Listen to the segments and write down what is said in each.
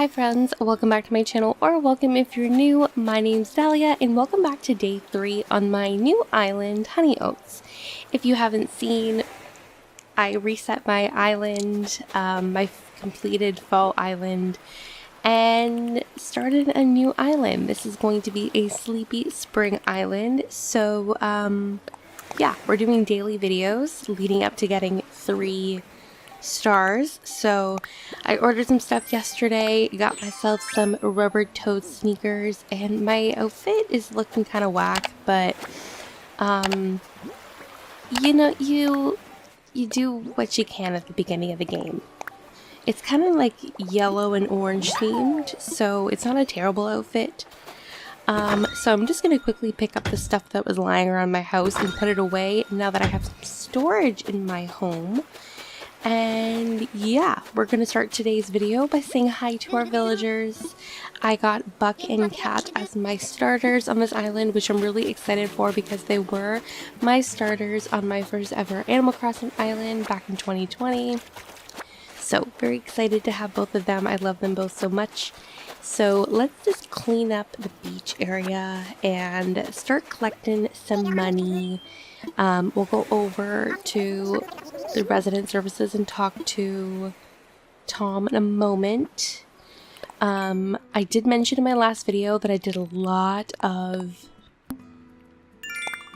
Hi friends, welcome back to my channel, or welcome if you're new. My name's Dalia and welcome back to day 3 on my new island, Honey Oats. If you haven't seen, I reset my island, my completed fall island, and started a new island. This is going to be a sleepy spring island, so yeah, we're doing daily videos leading up to getting 3 stars. So I ordered some stuff yesterday, got myself some rubber-toed sneakers, and my outfit is looking kind of whack, but you know, you do what you can at the beginning of the game. It's kind of like yellow and orange themed, so it's not a terrible outfit. So I'm just going to quickly pick up the stuff that was lying around my house and put it away now that I have some storage in my home. And yeah, we're going to start today's video by saying hi to our villagers. I got Buck and Cat as my starters on this island, which I'm really excited for because they were my starters on my first ever Animal Crossing island back in 2020. So very excited to have both of them. I love them both so much. So let's just clean up the beach area and start collecting some money. We'll go over to the resident services and talk to Tom in a moment. I did mention in my last video that I did a lot of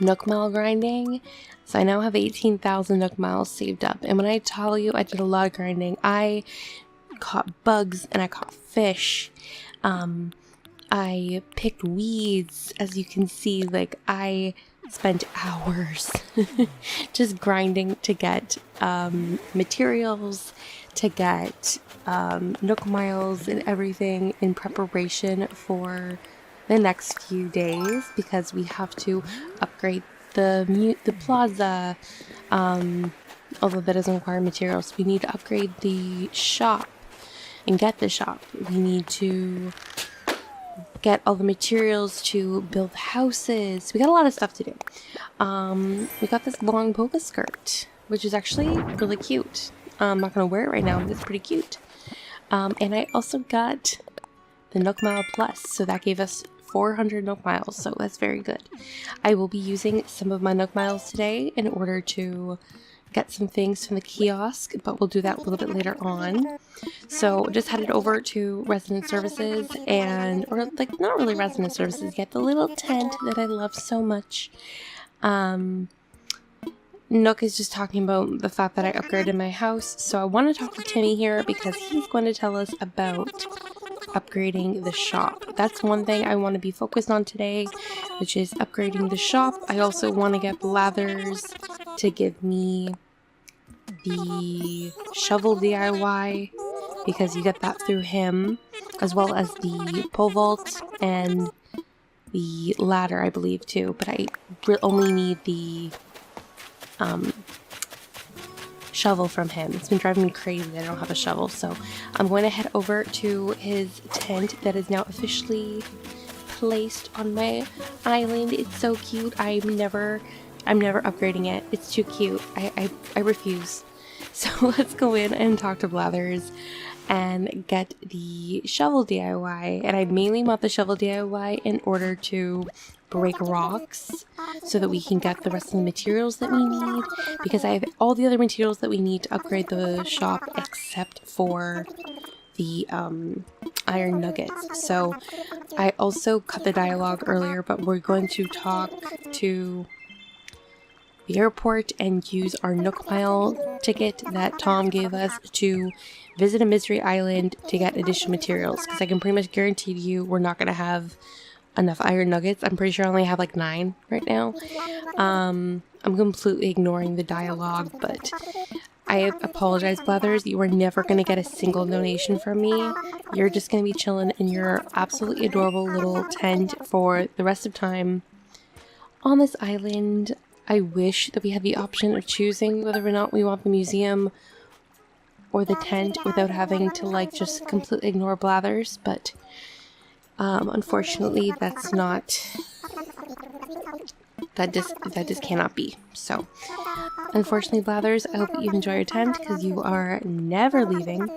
Nook Mile grinding. So I now have 18,000 Nook Miles saved up. And when I tell you I did a lot of grinding, I caught bugs and I caught fish. I picked weeds. As you can see, like, I spent hours just grinding to get materials, to get Nook Miles and everything in preparation for the next few days, because we have to upgrade the plaza, although that doesn't require materials. We need to upgrade the shop and get the shop. We need to get all the materials to build houses. We got a lot of stuff to do. We got this long polka skirt, which is actually really cute. I'm not going to wear it right now, but it's pretty cute. And I also got the Nook Mile Plus, so that gave us 400 Nook Miles, so that's very good. I will be using some of my Nook Miles today in order to get some things from the kiosk, but we'll do that a little bit later on. So just headed over to resident services, and, or like, not really resident services yet, the little tent that I love so much. Nook is just talking about the fact that I upgraded my house, so I want to talk to Timmy here because he's going to tell us about upgrading the shop. That's one thing I want to be focused on today, which is upgrading the shop. I also want to get Blathers to give me the shovel DIY, because you get that through him, as well as the pole vault and the ladder, I believe, too. But I only need the shovel from him. It's been driving me crazy that I don't have a shovel, so I'm going to head over to his tent that is now officially placed on my island. It's so cute. I'm never upgrading it. It's too cute. I refuse. So let's go in and talk to Blathers and get the shovel DIY. And I mainly want the shovel DIY in order to break rocks so that we can get the rest of the materials that we need, because I have all the other materials that we need to upgrade the shop except for the iron nuggets. So I also cut the dialogue earlier, but we're going to talk to the airport and use our Nook Mile ticket that Tom gave us to visit a mystery island to get additional materials, because I can pretty much guarantee you we're not going to have enough iron nuggets. I'm pretty sure I only have like 9 right now. I'm completely ignoring the dialogue, but I apologize, Blathers. You are never going to get a single donation from me. You're just going to be chilling in your absolutely adorable little tent for the rest of time on this island. I wish that we had the option of choosing whether or not we want the museum or the tent without having to, like, just completely ignore Blathers, but unfortunately that's not, that just cannot be. So unfortunately, Blathers, I hope that you enjoy your tent, because you are never leaving.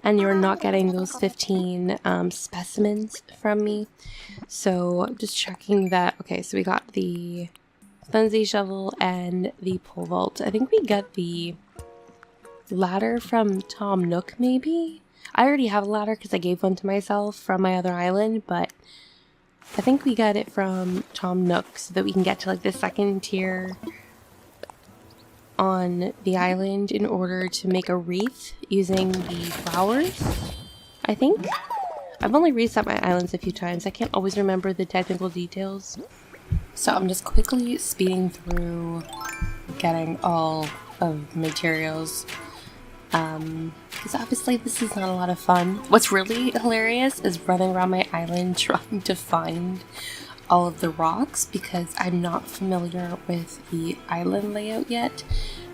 and you're not getting those 15 specimens from me. So just checking that. Okay, so we got the flimsy shovel and the pole vault. I think we got the ladder from Tom Nook, maybe? I already have a ladder because I gave one to myself from my other island, but I think we got it from Tom Nook so that we can get to like the second tier on the island in order to make a wreath using the flowers, I think. I've only reset my islands a few times. I can't always remember the technical details. So I'm just quickly speeding through getting all of the materials. Because obviously this is not a lot of fun. What's really hilarious is running around my island trying to find all of the rocks because I'm not familiar with the island layout yet.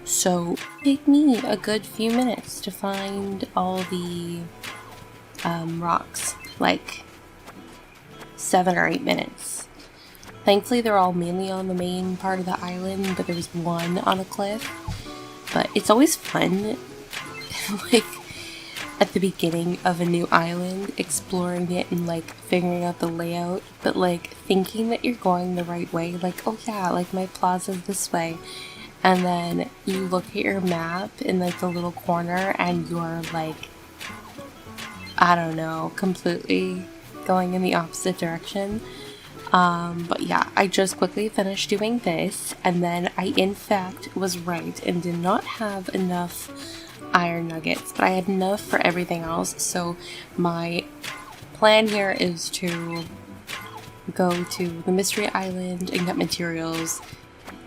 So it took me a good few minutes to find all the rocks, like 7 or 8 minutes. Thankfully they're all mainly on the main part of the island, but there was one on a cliff. But it's always fun like at the beginning of a new island, exploring it and like figuring out the layout, but like thinking that you're going the right way, like, oh yeah, like my plaza's this way, and then you look at your map in like the little corner and you're like, I don't know, completely going in the opposite direction. But yeah, I just quickly finished doing this, and then I in fact was right and did not have enough iron nuggets, but I had enough for everything else. So my plan here is to go to the mystery island and get materials,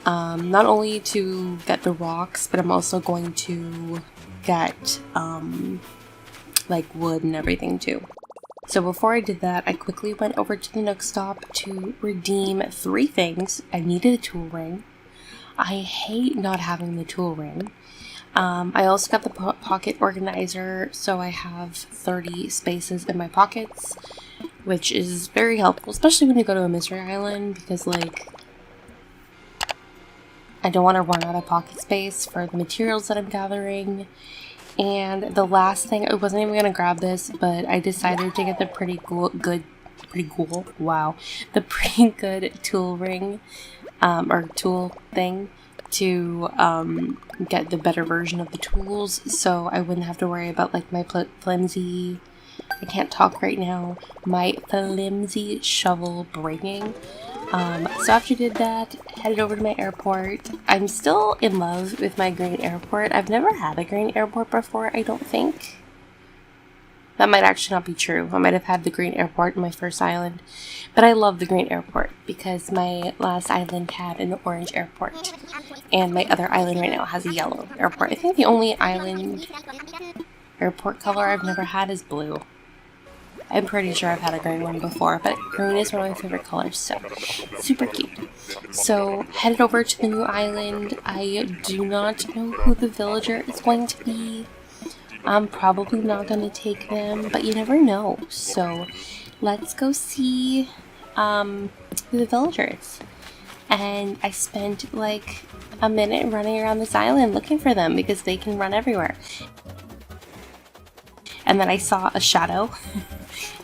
not only to get the rocks, but I'm also going to get like wood and everything too. So before I did that, I quickly went over to the Nook stop to redeem 3 things. I needed a tool ring. I hate not having the tool ring. I also got the pocket organizer, so I have 30 spaces in my pockets, which is very helpful, especially when you go to a mystery island, because like I don't want to run out of pocket space for the materials that I'm gathering. And the last thing, I wasn't even going to grab this, but I decided to get the pretty good tool ring, or tool thing, to get the better version of the tools, so I wouldn't have to worry about like my flimsy, I can't talk right now, my flimsy shovel breaking. So after I did that, headed over to my airport. I'm still in love with my green airport. I've never had a green airport before, I don't think. That might actually not be true. I might have had the green airport in my first island. But I love the green airport because my last island had an orange airport. And my other island right now has a yellow airport. I think the only island airport color I've never had is blue. I'm pretty sure I've had a green one before, but green is one of my favorite colors, so super cute. So, headed over to the new island. I do not know who the villager is going to be. I'm probably not going to take them, but you never know. So, let's go see who the villager is. And I spent like a minute running around this island looking for them because they can run everywhere. And then I saw a shadow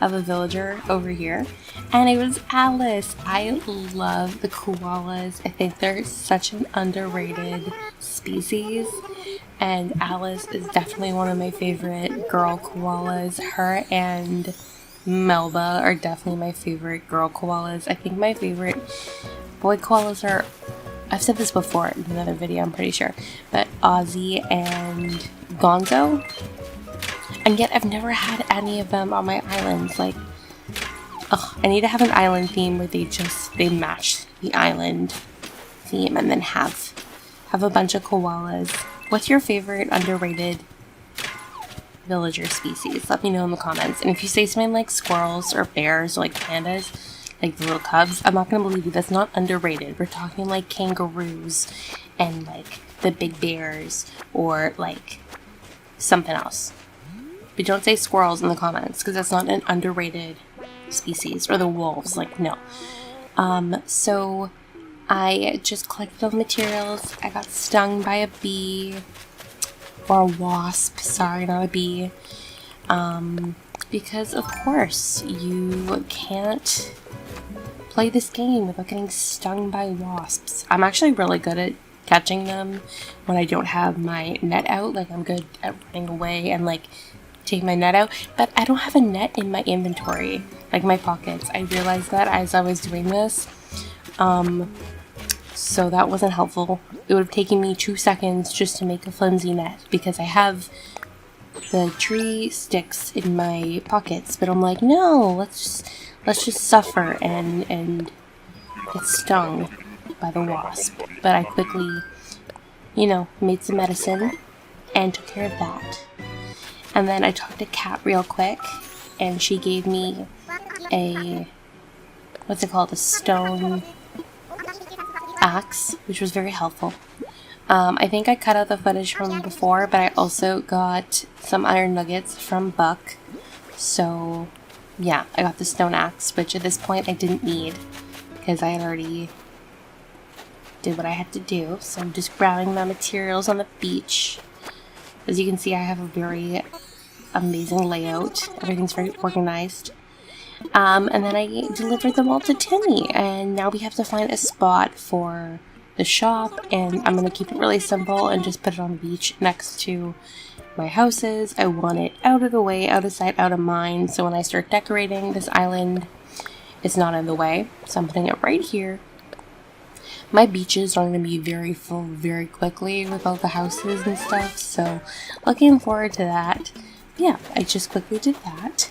of a villager over here, and it was Alice. I love the koalas. I think they're such an underrated species, and Alice is definitely one of my favorite girl koalas. Her and Melba are definitely my favorite girl koalas. I think my favorite boy koalas are, I've said this before in another video, I'm pretty sure, but Ozzy and Gonzo. And yet I've never had any of them on my islands. Like, ugh, I need to have an island theme where they match the island theme and then have a bunch of koalas. What's your favorite underrated villager species? Let me know in the comments. And if you say something like squirrels or bears or like pandas, like the little cubs, I'm not gonna believe you. That's not underrated. We're talking like kangaroos and like the big bears or like something else. But don't say squirrels in the comments, because that's not an underrated species. Or the wolves, like, no. So I just collected all the materials. I got stung by a bee. Or a wasp, sorry, not a bee. Because of course you can't play this game without getting stung by wasps. I'm actually really good at catching them when I don't have my net out. Like, I'm good at running away and like taking my net out, but I don't have a net in my inventory, like my pockets. I realized that as I was doing this, so that wasn't helpful. It would have taken me 2 seconds just to make a flimsy net because I have the tree sticks in my pockets, but I'm like, no, let's just suffer and get stung by the wasp. But I quickly, you know, made some medicine and took care of that. And then I talked to Kat real quick, and she gave me a, what's it called, a stone axe, which was very helpful. I think I cut out the footage from before, but I also got some iron nuggets from Buck. So yeah, I got the stone axe, which at this point I didn't need because I had already did what I had to do. So I'm just grabbing my materials on the beach. As you can see, I have a very amazing layout. Everything's very organized. And then I delivered them all to Timmy, and now we have to find a spot for the shop, and I'm going to keep it really simple and just put it on the beach next to my houses. I want it out of the way, out of sight, out of mind, so when I start decorating this island, it's not in the way. So I'm putting it right here. My beaches are going to be very full very quickly with all the houses and stuff, so looking forward to that. Yeah, I just quickly did that.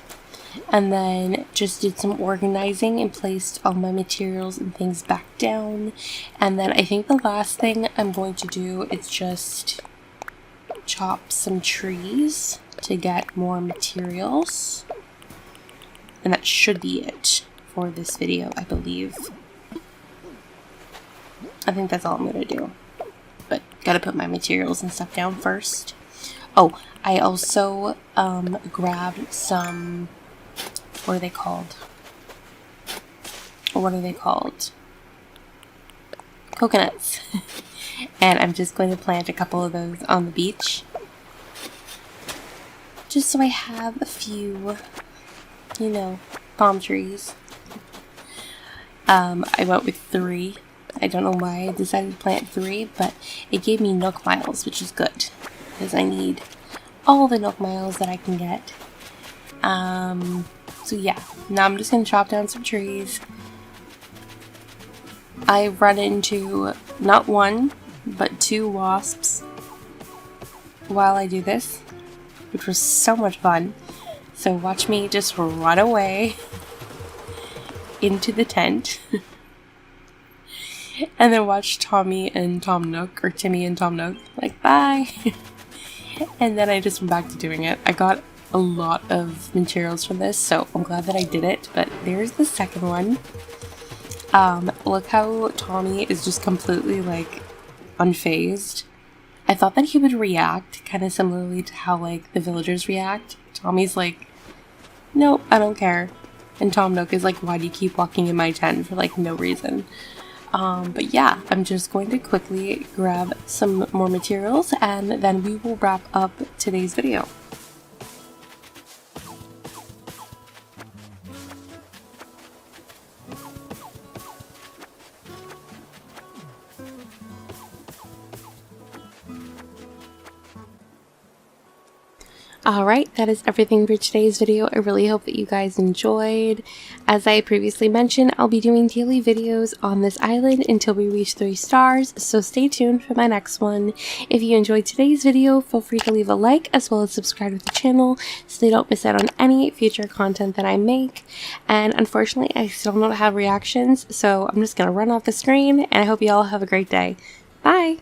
And then just did some organizing and placed all my materials and things back down. And then I think the last thing I'm going to do is just chop some trees to get more materials. And that should be it for this video, I believe. I think that's all I'm going to do. But gotta put my materials and stuff down first. Oh, I also grabbed some... What are they called? What are they called? Coconuts. And I'm just going to plant a couple of those on the beach. Just so I have a few, you know, palm trees. I went with 3. I don't know why I decided to plant 3, but it gave me Nook Miles, which is good. Because I need all the Nook Miles that I can get. So yeah, now I'm just going to chop down some trees. I run into not 1, but 2 wasps while I do this, which was so much fun. So watch me just run away into the tent. And then watch Tommy and Tom Nook, or Timmy and Tom Nook, like, bye! And then I just went back to doing it. I got a lot of materials from this, so I'm glad that I did it. But there's the second one. Look how Tommy is just completely like unfazed. I thought that he would react kind of similarly to how like the villagers react. Tommy's like, nope, I don't care. And Tom Nook is like, why do you keep walking in my tent for like no reason? But yeah, I'm just going to quickly grab some more materials and then we will wrap up today's video. Alright, that is everything for today's video. I really hope that you guys enjoyed. As I previously mentioned, I'll be doing daily videos on this island until we reach 3 stars, so stay tuned for my next one. If you enjoyed today's video, feel free to leave a like as well as subscribe to the channel so you don't miss out on any future content that I make. And unfortunately, I still don't have reactions, so I'm just going to run off the screen, and I hope you all have a great day. Bye!